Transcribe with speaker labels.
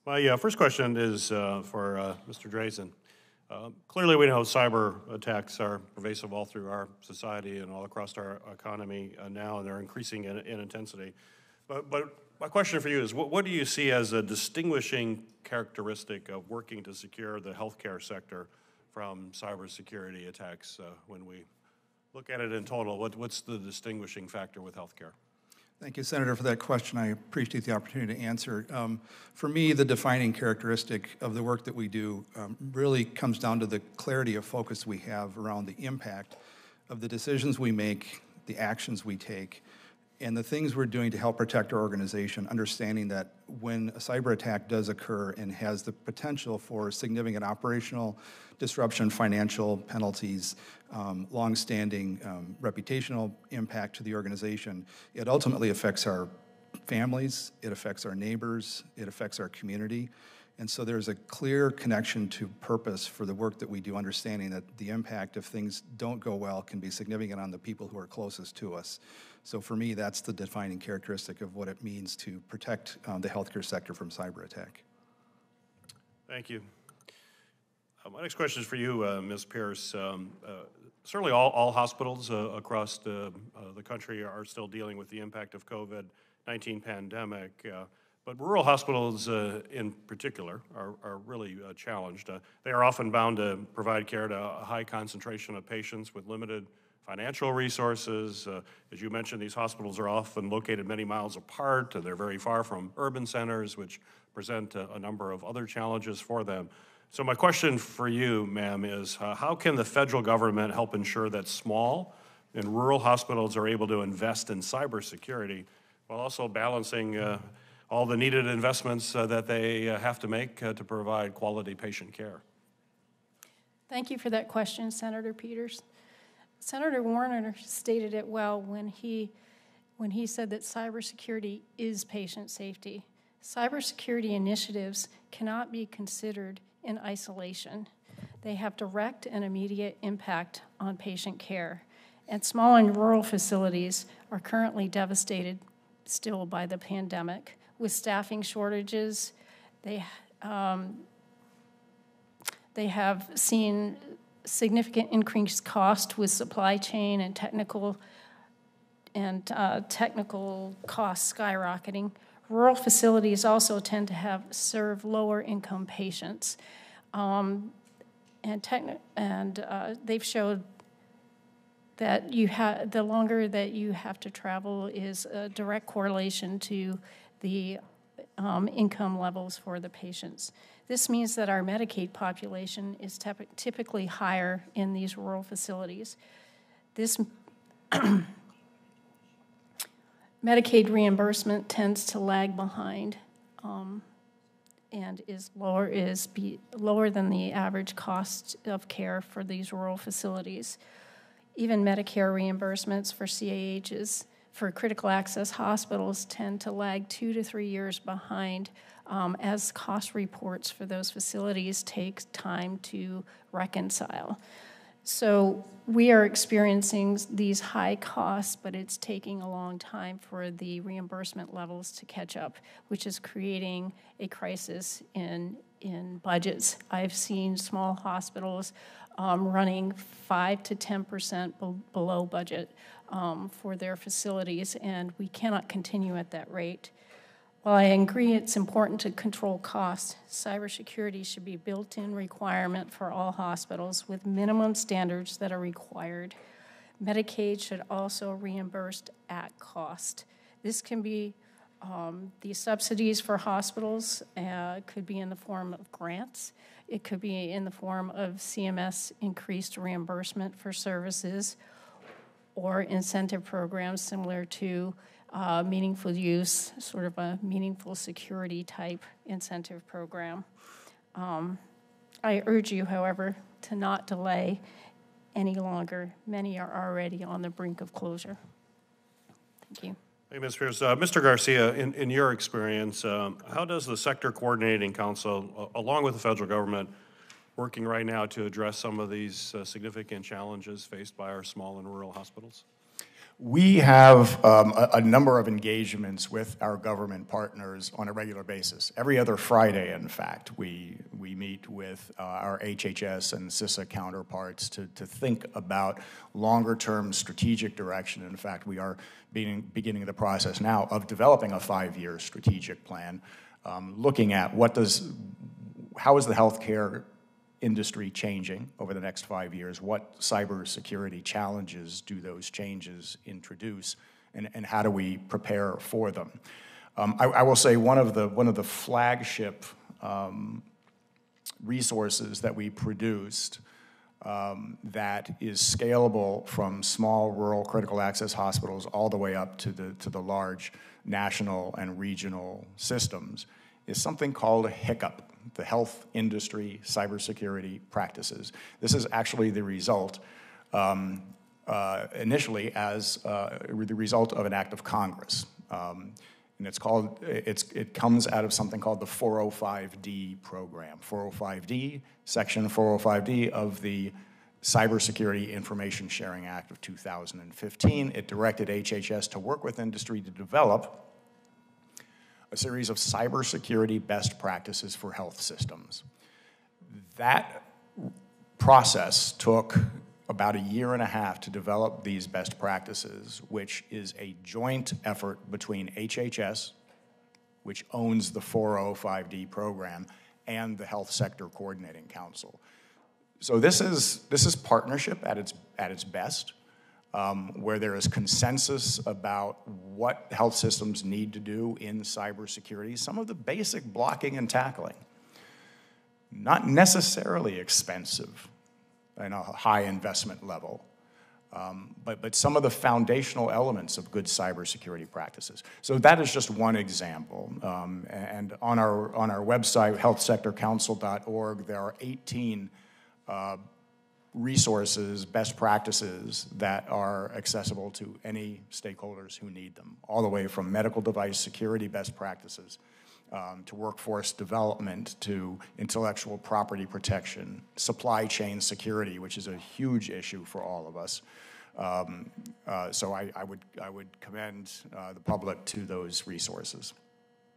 Speaker 1: My first question is for Mr. Drazen. Clearly, we know cyber attacks are pervasive all through our society and all across our economy now, and they're increasing in intensity. But my question for you is, what do you see as a distinguishing characteristic of working to secure the healthcare sector from cybersecurity attacks when we look at it in total? What's the distinguishing factor with healthcare?
Speaker 2: Thank you, Senator, for that question. I appreciate the opportunity to answer. For me, the defining characteristic of the work that we do really comes down to the clarity of focus we have around the impact of the decisions we make, the actions we take, and the things we're doing to help protect our organization, understanding that when a cyber attack does occur and has the potential for significant operational disruption, financial penalties, long-standing reputational impact to the organization, it ultimately affects our families, it affects our neighbors, it affects our community. And so there's a clear connection to purpose for the work that we do, understanding that the impact if things don't go well can be significant on the people who are closest to us. So for me, that's the defining characteristic of what it means to protect the healthcare sector from cyber attack.
Speaker 1: Thank you. My next question is for you, Ms. Pierce. Certainly all hospitals across the country are still dealing with the impact of COVID-19 pandemic. But rural hospitals in particular are really challenged. They are often bound to provide care to a high concentration of patients with limited financial resources. As you mentioned, these hospitals are often located many miles apart. They're very far from urban centers, which present a number of other challenges for them. So my question for you, ma'am, is how can the federal government help ensure that small and rural hospitals are able to invest in cybersecurity while also balancing all the needed investments that they have to make to provide quality patient care?
Speaker 3: Thank you for that question, Senator Peters. Senator Warner stated it well when he said that cybersecurity is patient safety. Cybersecurity initiatives cannot be considered in isolation. They have direct and immediate impact on patient care. And small and rural facilities are currently devastated still by the pandemic. With staffing shortages, they have seen significant increased cost with supply chain and technical costs skyrocketing. Rural facilities also tend to serve lower income patients, they've showed that the longer that you have to travel is a direct correlation to the income levels for the patients. This means that our Medicaid population is typically higher in these rural facilities. This Medicaid reimbursement tends to lag behind and is lower than the average cost of care for these rural facilities. Even Medicare reimbursements for CAHs for critical access hospitals tend to lag 2 to 3 years behind as cost reports for those facilities take time to reconcile. So we are experiencing these high costs, but it's taking a long time for the reimbursement levels to catch up, which is creating a crisis in budgets. I've seen small hospitals running 5 to 10% below budget for their facilities, and we cannot continue at that rate. While I agree it's important to control costs, cybersecurity should be a built-in requirement for all hospitals with minimum standards that are required. Medicaid should also reimburse at cost. This can be the subsidies for hospitals could be in the form of grants. It could be in the form of CMS increased reimbursement for services or incentive programs similar to meaningful use, sort of a meaningful security type incentive program. I urge you, however, to not delay any longer. Many are already on the brink of closure. Thank you.
Speaker 1: Hey, Ms. Pierce. Mr. Garcia, in your experience, how does the Sector Coordinating Council, along with the federal government, working right now to address some of these significant challenges faced by our small and rural hospitals?
Speaker 4: We have a number of engagements with our government partners on a regular basis. Every other Friday, in fact, we meet with our HHS and CISA counterparts to think about longer-term strategigic direction. In fact, we are beginning the process now of developing a 5-year strategic plan, looking at how is the healthcare industry changing over the next 5 years? What cybersecurity challenges do those changes introduce, and how do we prepare for them? I will say one of the flagship resources that we produced that is scalable from small rural critical access hospitals all the way up to the large national and regional systems is something called HICCUP, the Health Industry Cybersecurity Practices. This is actually the result, initially as the result of an act of Congress. And it comes out of something called the 405D program. 405D, Section 405D of the Cybersecurity Information Sharing Act of 2015. It directed HHS to work with industry to develop a series of cybersecurity best practices for health systems. That process took about 1.5 years to develop these best practices, which is a joint effort between HHS, which owns the 405D program, and the Health Sector Coordinating Council. So this is partnership at its best. Where there is consensus about what health systems need to do in cybersecurity, some of the basic blocking and tackling, not necessarily expensive and a high investment level, but some of the foundational elements of good cybersecurity practices. So that is just one example. And on our website, healthsectorcouncil.org, there are 18 resources, best practices that are accessible to any stakeholders who need them, all the way from medical device security best practices to workforce development, to intellectual property protection, supply chain security, which is a huge issue for all of us. So I would commend the public to those resources.